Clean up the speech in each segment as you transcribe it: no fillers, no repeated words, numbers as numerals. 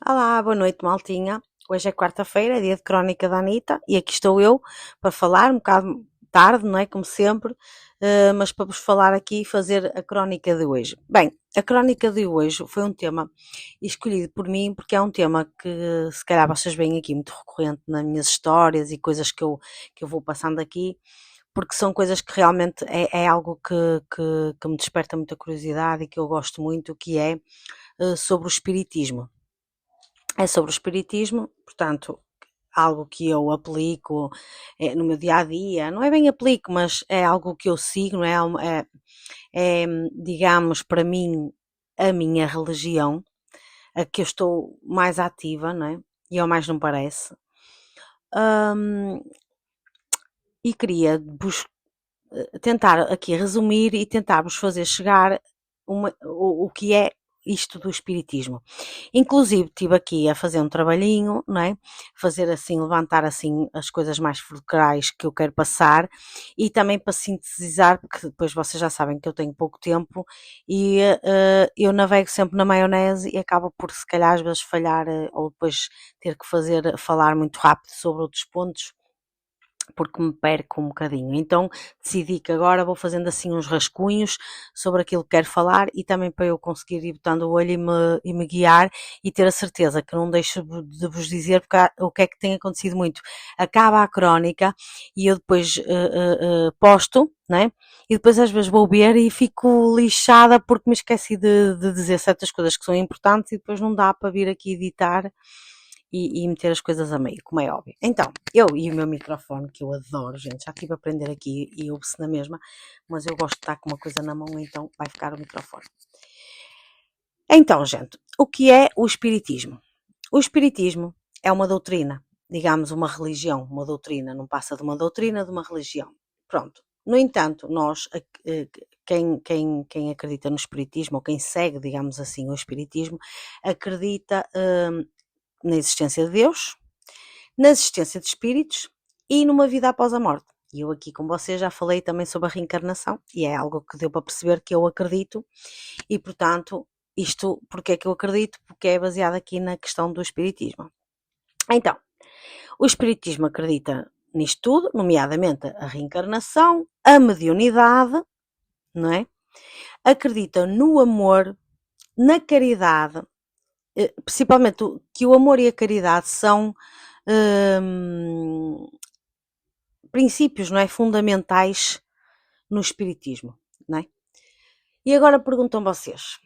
Olá, boa noite, maltinha. Hoje é quarta-feira, é dia de crónica da Anitta, e aqui estou eu para falar, um bocado tarde, não é? Como sempre, mas para vos falar aqui e fazer a crónica de hoje. Bem, a crónica de hoje foi um tema escolhido por mim porque é um tema que se calhar vocês veem aqui muito recorrente nas minhas histórias e coisas que eu vou passando aqui, porque são coisas que realmente é algo que me desperta muita curiosidade e que eu gosto muito, que é sobre o espiritismo. É sobre o espiritismo, portanto, algo que eu aplico no meu dia a dia, não é bem aplico, mas é algo que eu sigo, não é? É, digamos, para mim, a minha religião, a que eu estou mais ativa, não é? E ao mais não parece. Hum, e queria vos tentar aqui resumir e tentar-vos fazer chegar o que é isto do espiritismo. Inclusive estive aqui a fazer um trabalhinho, não é? Fazer assim, levantar assim as coisas mais fulcrais que eu quero passar e também para sintetizar, porque depois vocês já sabem que eu tenho pouco tempo e eu navego sempre na maionese e acabo por se calhar às vezes falhar ou depois ter que falar muito rápido sobre outros pontos porque me perco um bocadinho. Então decidi que agora vou fazendo assim uns rascunhos sobre aquilo que quero falar e também para eu conseguir ir botando o olho e me guiar e ter a certeza que não deixo de vos dizer porque o que é que tem acontecido muito. Acaba a crónica e eu depois posto, né? E depois às vezes vou ver e fico lixada porque me esqueci de dizer certas coisas que são importantes e depois não dá para vir aqui editar e meter as coisas a meio, como é óbvio. Então, eu e o meu microfone, que eu adoro, gente, já estive a aprender aqui e ouve-se na mesma, mas eu gosto de estar com uma coisa na mão, então vai ficar o microfone. Então, gente, o que é o Espiritismo? O Espiritismo é uma doutrina, digamos uma religião, uma doutrina, não passa de uma doutrina, de uma religião. Pronto. No entanto, nós, quem acredita no Espiritismo, ou quem segue, digamos assim, o Espiritismo, acredita na existência de Deus, na existência de espíritos e numa vida após a morte. E eu aqui com vocês já falei também sobre a reencarnação e é algo que deu para perceber que eu acredito e, portanto, isto, porque é que eu acredito? Porque é baseado aqui na questão do espiritismo. Então, o espiritismo acredita nisto tudo, nomeadamente a reencarnação, a mediunidade, não é? Acredita no amor, na caridade, principalmente que o amor e a caridade são hum, princípios, não é? Fundamentais no espiritismo, não é? E agora perguntam vocês,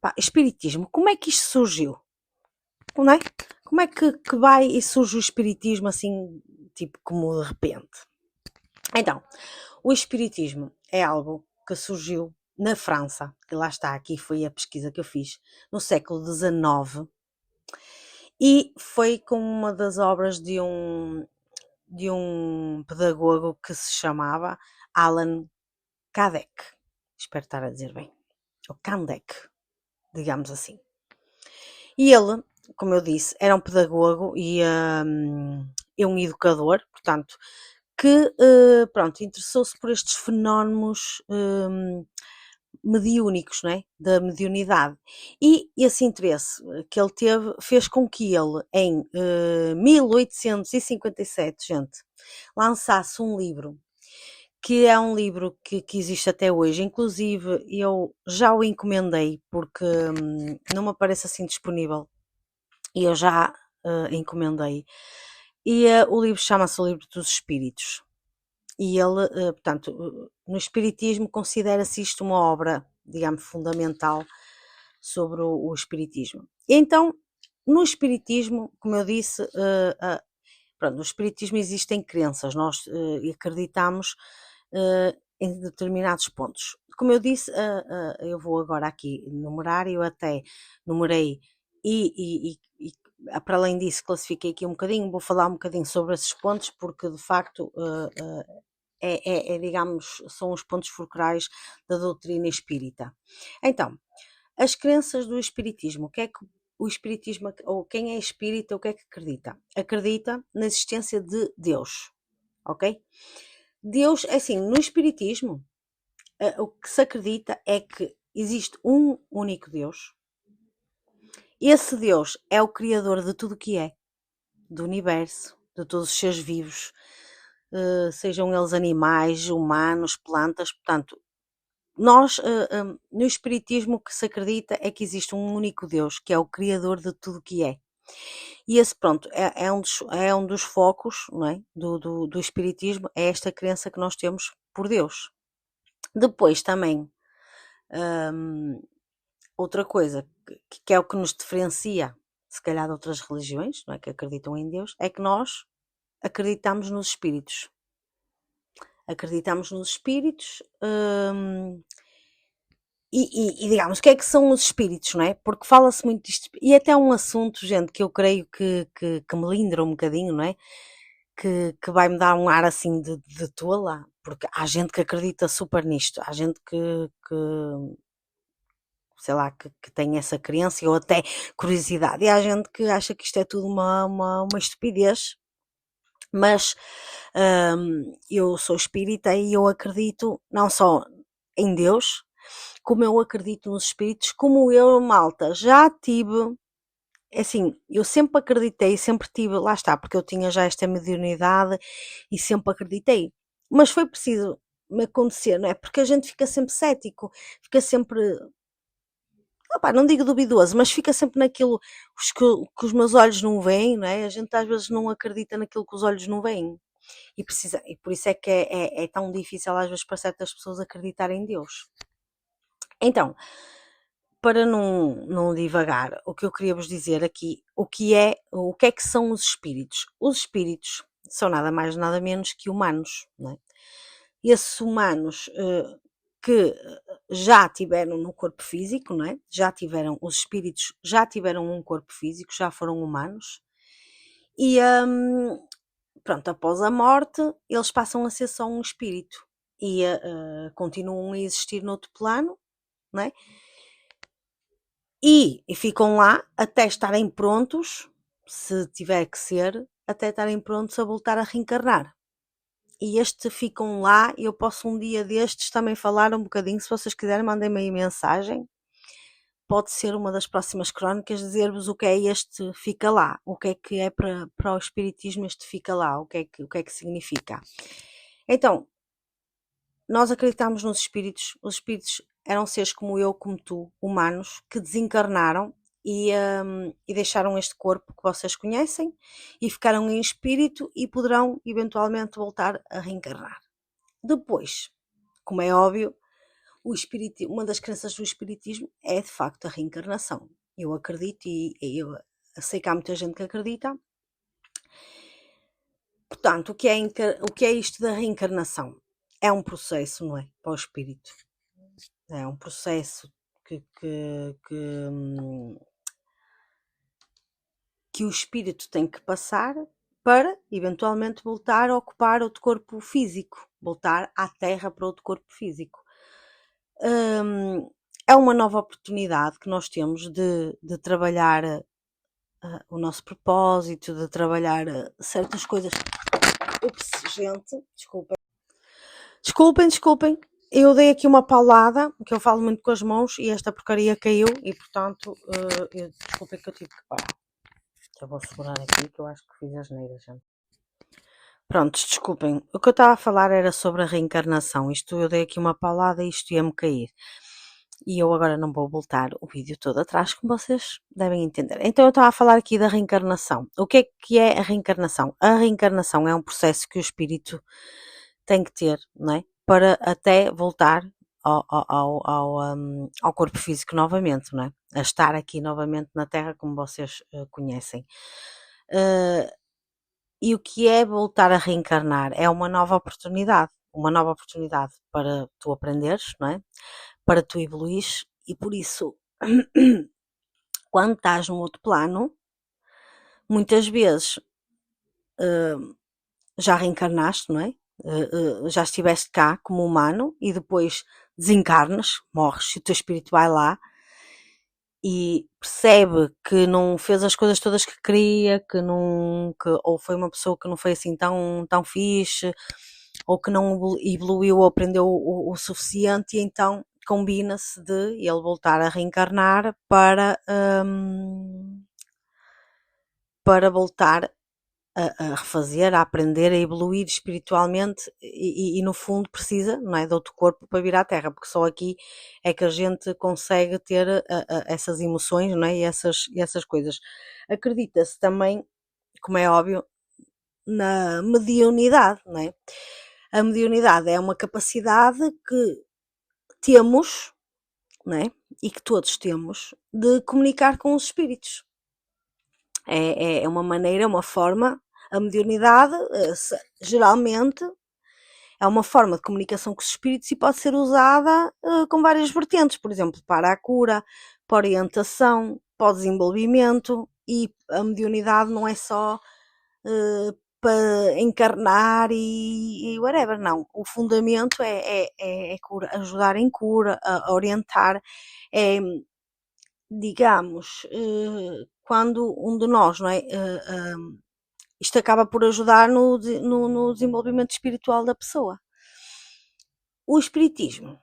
pá, espiritismo, como é que isto surgiu? Não é? Como é que vai e surge o espiritismo assim, tipo como de repente? Então, o espiritismo é algo que surgiu na França, e lá está, aqui foi a pesquisa que eu fiz, no século XIX, e foi com uma das obras de um pedagogo que se chamava Allan Kardec. Espero estar a dizer bem. O Kardec, digamos assim. E ele, como eu disse, era um pedagogo e é um educador, portanto, que pronto, interessou-se por estes fenómenos mediúnicos, não é? Da mediunidade. E esse interesse que ele teve fez com que ele, em 1857, gente, lançasse um livro que é um livro que existe até hoje. Inclusive, eu já o encomendei porque não me aparece assim disponível e eu já encomendei. E o livro chama-se O Livro dos Espíritos. E ele, portanto, no Espiritismo considera-se isto uma obra, digamos, fundamental sobre o Espiritismo. E então, no Espiritismo, como eu disse, pronto, no Espiritismo existem crenças, nós acreditamos em determinados pontos. Como eu disse, eu vou agora aqui numerar, eu até numerei e para além disso classifiquei aqui um bocadinho, vou falar um bocadinho sobre esses pontos porque de facto digamos, são os pontos fulcrais da doutrina espírita. Então, as crenças do espiritismo, o que é que o espiritismo, ou quem é espírita, o que é que acredita? Acredita na existência de Deus, ok? Deus, assim, no espiritismo, o que se acredita é que existe um único Deus Esse Deus é o criador de tudo o que é, do universo, de todos os seres vivos, sejam eles animais, humanos, plantas, portanto, nós, no espiritismo o que se acredita é que existe um único Deus, que é o criador de tudo o que é. E esse, pronto, é um dos focos, não é, do espiritismo, é esta crença que nós temos por Deus. Depois também, outra coisa que é o que nos diferencia, se calhar, de outras religiões, não é, que acreditam em Deus, é que nós acreditamos nos espíritos. Acreditamos nos espíritos, e digamos, o que é que são os espíritos, não é? Porque fala-se muito disto, e até um assunto, gente, que eu creio que melindra um bocadinho, não é? Que vai-me dar um ar assim de tola, porque há gente que acredita super nisto, há gente que sei lá, que tem essa crença ou até curiosidade, e há gente que acha que isto é tudo uma estupidez, mas eu sou espírita e eu acredito não só em Deus, como eu acredito nos espíritos, como eu, malta, já tive, assim, eu sempre acreditei, sempre tive, lá está, porque eu tinha já esta mediunidade e sempre acreditei, mas foi preciso me acontecer, não é? Porque a gente fica sempre cético, fica sempre, opá, não digo duvidoso, mas fica sempre naquilo que os meus olhos não veem, não é? A gente às vezes não acredita naquilo que os olhos não veem. E por isso é que é tão difícil às vezes para certas pessoas acreditarem em Deus. Então, para não divagar, o que eu queria vos dizer aqui, o que é que são os espíritos? Os espíritos são nada mais nada menos que humanos, não é? Esses humanos que já tiveram no corpo físico, não é? Já tiveram, os espíritos já tiveram um corpo físico, já foram humanos, e pronto, após a morte, eles passam a ser só um espírito e continuam a existir noutro plano, não é? E ficam lá até estarem prontos, se tiver que ser, até estarem prontos a voltar a reencarnar. E este ficam lá, e eu posso um dia destes também falar um bocadinho, se vocês quiserem, mandem-me aí mensagem. Pode ser uma das próximas crónicas dizer-vos o que é este fica lá, o que é para o espiritismo este fica lá, o que é que significa. Então, nós acreditamos nos espíritos, os espíritos eram seres como eu, como tu, humanos, que desencarnaram e deixaram este corpo que vocês conhecem e ficaram em espírito e poderão eventualmente voltar a reencarnar. Depois, como é óbvio, uma das crenças do espiritismo é de facto a reencarnação. Eu acredito e eu sei que há muita gente que acredita. Portanto, o que é isto da reencarnação? É um processo, não é? Para o espírito. É um processo que o espírito tem que passar para eventualmente voltar a ocupar outro corpo físico, voltar à Terra para outro corpo físico. É uma nova oportunidade que nós temos de trabalhar o nosso propósito, de trabalhar certas coisas. Ups, gente, desculpem. Eu dei aqui uma paulada, que eu falo muito com as mãos e esta porcaria caiu e portanto, desculpem que eu tive que parar. Eu vou segurar aqui que eu acho que fiz asneira, gente. Prontos, desculpem. O que eu estava a falar era sobre a reencarnação. Isto, eu dei aqui uma paulada e isto ia-me cair. E eu agora não vou voltar o vídeo todo atrás, como vocês devem entender. Então eu estava a falar aqui da reencarnação. O que é a reencarnação? A reencarnação é um processo que o espírito tem que ter, não é? Para até voltar ao corpo físico novamente, não é? A estar aqui novamente na Terra, como vocês conhecem. E o que é voltar a reencarnar? É uma nova oportunidade para tu aprenderes, não é? Para tu evoluires, e por isso, quando estás num outro plano, muitas vezes já reencarnaste, não é? Já estiveste cá como humano e depois desencarnas, morres e o teu espírito vai lá e percebe que não fez as coisas todas que queria, ou foi uma pessoa que não foi assim tão fixe, ou que não evoluiu ou aprendeu o suficiente, e então combina-se de ele voltar a reencarnar para voltar a refazer, a aprender, a evoluir espiritualmente e no fundo precisa, não é, de outro corpo para vir à Terra, porque só aqui é que a gente consegue ter essas emoções, não é, e essas coisas. Acredita-se também, como é óbvio, na mediunidade, não é? A mediunidade é uma capacidade que temos, não é? E que todos temos, de comunicar com os espíritos. É uma maneira, é uma forma, a mediunidade geralmente é uma forma de comunicação com os espíritos e pode ser usada com várias vertentes, por exemplo, para a cura, para a orientação, para o desenvolvimento, e a mediunidade não é só para encarnar e whatever, não. O fundamento é cura, ajudar em cura, a orientar, é, digamos, quando um de nós, não é? Isto acaba por ajudar no desenvolvimento espiritual da pessoa. O espiritismo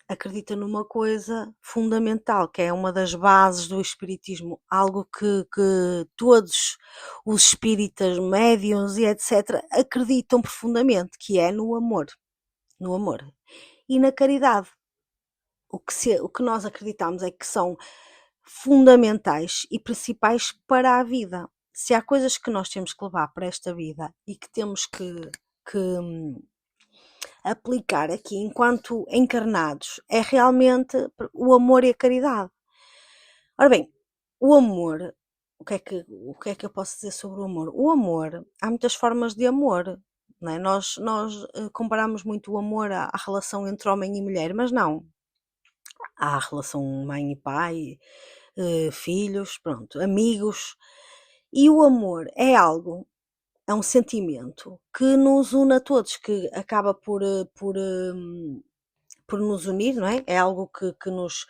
acredita numa coisa fundamental, que é uma das bases do espiritismo, algo que todos os espíritas, médiuns e etc. acreditam profundamente, que é no amor. No amor. E na caridade. O que nós acreditamos é que são fundamentais e principais para a vida. Se há coisas que nós temos que levar para esta vida e que temos que aplicar aqui enquanto encarnados, é realmente o amor e a caridade. Ora bem, o amor, o que é que eu posso dizer sobre o amor? O amor, há muitas formas de amor. Não é? Nós comparamos muito o amor à relação entre homem e mulher, mas não. Há a relação mãe e pai, filhos, pronto, amigos. E o amor é algo, é um sentimento que nos une a todos, que acaba por nos unir, não é? É algo que nos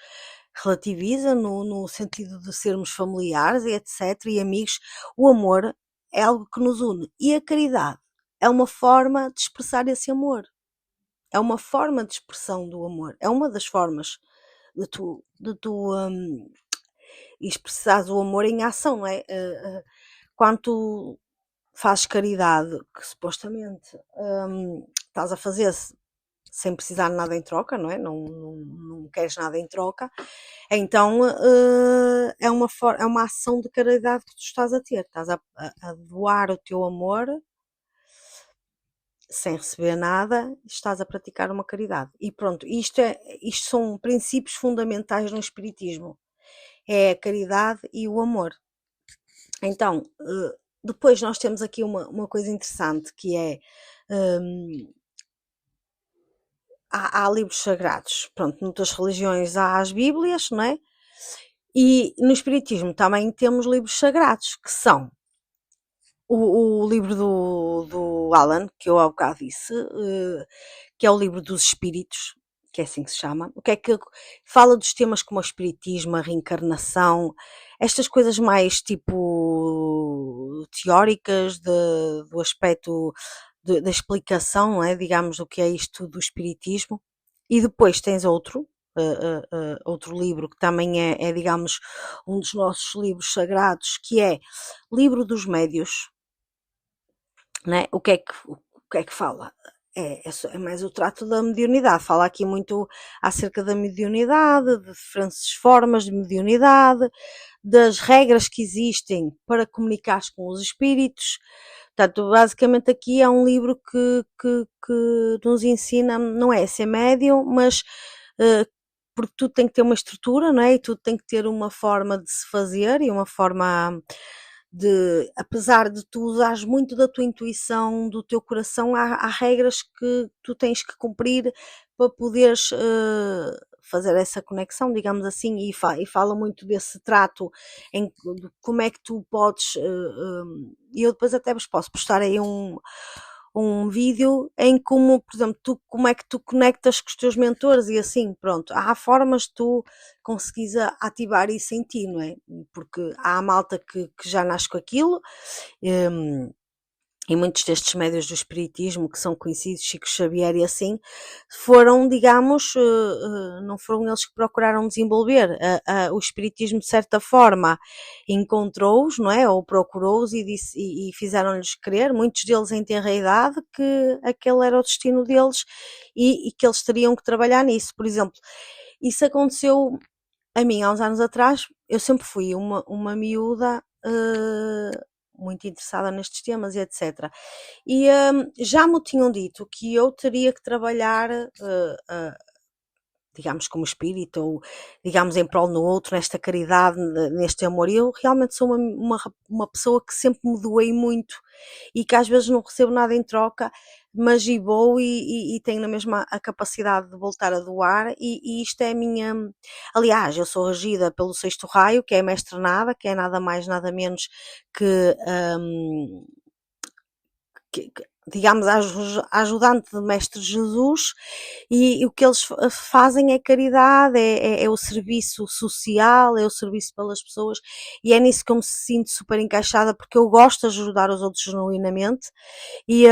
relativiza no sentido de sermos familiares e etc. e amigos. O amor é algo que nos une. E a caridade é uma forma de expressar esse amor. É uma forma de expressão do amor. É uma das formas de tu expressares o amor em ação, não é? Quando tu fazes caridade, que supostamente estás a fazer sem precisar de nada em troca, não é? Não queres nada em troca, então é uma ação de caridade que tu estás a ter, estás a doar o teu amor sem receber nada, estás a praticar uma caridade. E pronto, isto são princípios fundamentais no espiritismo, é a caridade e o amor. Então, depois nós temos aqui uma coisa interessante, que é há livros sagrados. Pronto, noutras religiões há as Bíblias, não é? E no Espiritismo também temos livros sagrados, que são o livro do Alan, que eu há bocado disse, que é o livro dos Espíritos, que é assim que se chama. O que é que fala dos temas como o Espiritismo, a reencarnação, estas coisas mais tipo teóricas do aspecto da explicação, não é? Digamos, do que é isto do Espiritismo. E depois tens outro livro que também digamos, um dos nossos livros sagrados, que é Livro dos Médios, né? O que é que fala? É mais o trato da mediunidade. Fala aqui muito acerca da mediunidade, de diferentes formas de mediunidade, das regras que existem para comunicar com os espíritos. Portanto, basicamente aqui é um livro que nos ensina, não é a ser médium, mas porque tudo tem que ter uma estrutura, não é? E tudo tem que ter uma forma de se fazer e uma forma apesar de tu usares muito da tua intuição, do teu coração, há regras que tu tens que cumprir para poderes fazer essa conexão, digamos assim, e fala muito desse trato, de como é que tu podes, e eu depois até vos posso postar aí um vídeo em como, por exemplo, como é que tu conectas com os teus mentores e assim, pronto, há formas de tu conseguires ativar isso em ti, não é? Porque há a malta que já nasce com aquilo, e muitos destes médios do espiritismo, que são conhecidos, Chico Xavier e assim, foram, digamos, não foram eles que procuraram desenvolver. O espiritismo, de certa forma, encontrou-os, não é? Ou procurou-os e fizeram-lhes crer, muitos deles em tenra idade, que aquele era o destino deles e que eles teriam que trabalhar nisso. Por exemplo, isso aconteceu a mim há uns anos atrás. Eu sempre fui uma miúda muito interessada nestes temas e etc. E já me tinham dito que eu teria que trabalhar, digamos, como espírito, ou digamos em prol no outro, nesta caridade, neste amor. E eu realmente sou uma pessoa que sempre me doei muito e que às vezes não recebo nada em troca, mas e vou e tenho na mesma a capacidade de voltar a doar, e isto é a minha. Aliás, eu sou regida pelo sexto raio, que é mestre nada, que é nada mais, nada menos que. Digamos, a ajudante de Mestre Jesus, e o que eles fazem é caridade, é o serviço social, é o serviço pelas pessoas, e é nisso que eu me sinto super encaixada, porque eu gosto de ajudar os outros genuinamente, e,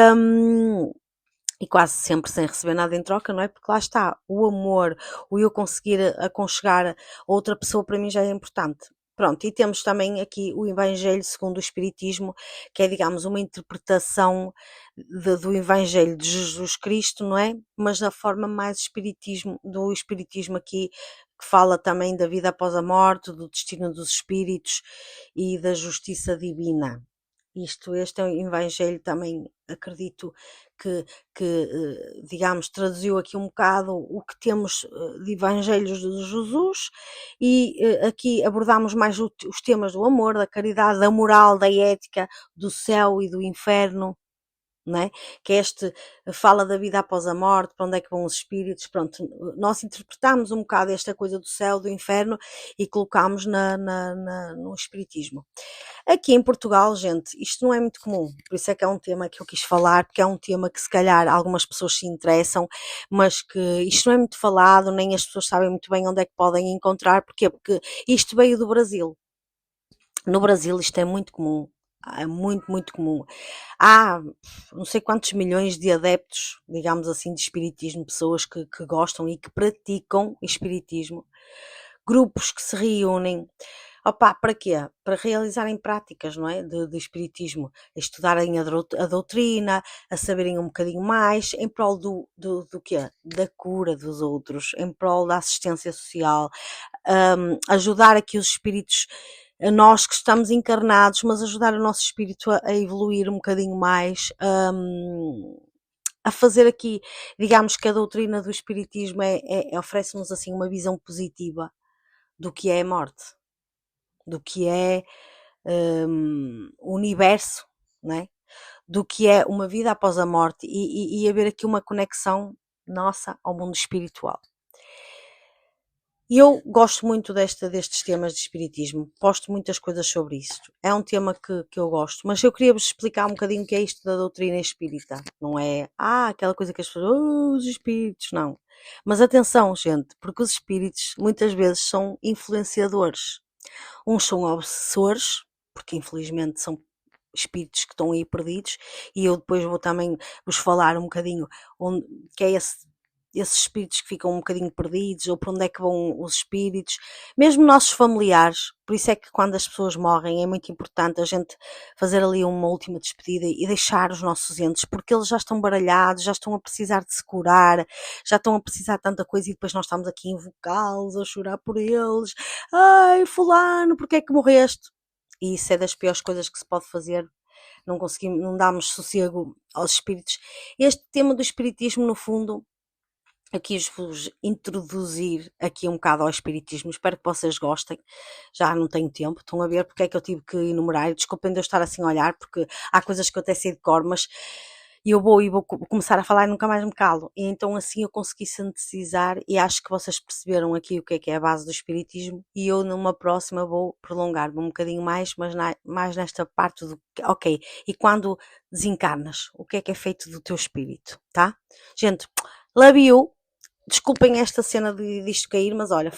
e quase sempre sem receber nada em troca, não é? Porque lá está, o amor, o eu conseguir aconchegar a outra pessoa, para mim já é importante. Pronto, e temos também aqui o Evangelho segundo o Espiritismo, que é, digamos, uma interpretação do Evangelho de Jesus Cristo, não é? Mas da forma mais espiritismo, do Espiritismo aqui, que fala também da vida após a morte, do destino dos espíritos e da justiça divina. Este é um evangelho também, acredito que, digamos, traduziu aqui um bocado o que temos de evangelhos de Jesus, e aqui abordamos mais os temas do amor, da caridade, da moral, da ética, do céu e do inferno, não é? Que este fala da vida após a morte, para onde é que vão os espíritos. Pronto, nós interpretamos um bocado esta coisa do céu, do inferno, e colocamos no espiritismo. Aqui em Portugal, gente, isto não é muito comum, por isso é que é um tema que eu quis falar, porque é um tema que se calhar algumas pessoas se interessam, mas que isto não é muito falado, nem as pessoas sabem muito bem onde é que podem encontrar. Porquê? Porque isto veio do Brasil. No Brasil isto é muito comum, é muito, muito comum. Há não sei quantos milhões de adeptos, digamos assim, de espiritismo, pessoas que gostam e que praticam espiritismo, grupos que se reúnem. Opa, para quê? Para realizarem práticas, não é? De espiritismo, a estudarem a doutrina, a saberem um bocadinho mais, em prol do quê? Da cura dos outros, em prol da assistência social, ajudar aqui os espíritos, a nós que estamos encarnados, mas ajudar o nosso espírito a evoluir um bocadinho mais, a fazer aqui, digamos que a doutrina do espiritismo oferece-nos assim uma visão positiva do que é a morte, do que é o universo, não é? Do que é uma vida após a morte, e haver aqui uma conexão nossa ao mundo espiritual. E eu gosto muito destes temas de espiritismo, posto muitas coisas sobre isto. É um tema que eu gosto, mas eu queria-vos explicar um bocadinho o que é isto da doutrina espírita. Não é, aquela coisa que as pessoas, os espíritos, não. Mas atenção, gente, porque os espíritos muitas vezes são influenciadores. Uns são obsessores, porque infelizmente são espíritos que estão aí perdidos, e eu depois vou também vos falar um bocadinho onde, que é esses espíritos que ficam um bocadinho perdidos, ou para onde é que vão os espíritos, mesmo nossos familiares. Por isso é que quando as pessoas morrem é muito importante a gente fazer ali uma última despedida e deixar os nossos entes, porque eles já estão baralhados, já estão a precisar de se curar, já estão a precisar de tanta coisa, e depois nós estamos aqui a invocá-los, a chorar por eles. Ai, fulano, porque é que morreste? E isso é das piores coisas que se pode fazer. Não conseguimos, não damos sossego aos espíritos. Este tema do espiritismo, no fundo, eu quis-vos introduzir aqui um bocado ao espiritismo, espero que vocês gostem. Já não tenho tempo, estão a ver porque é que eu tive que enumerar. Desculpem de eu estar assim a olhar, porque há coisas que eu até sei de cor, mas eu vou começar a falar e nunca mais me calo. E então assim eu consegui sintetizar, e acho que vocês perceberam aqui o que é a base do espiritismo, e eu numa próxima vou prolongar-me um bocadinho mais, mas mais nesta parte do, ok, e quando desencarnas, o que é feito do teu espírito, tá? Gente, love you. Desculpem esta cena disto cair, mas olha,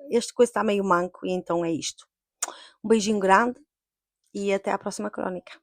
este coisa está meio manco, e então é isto. Um beijinho grande e até à próxima crónica.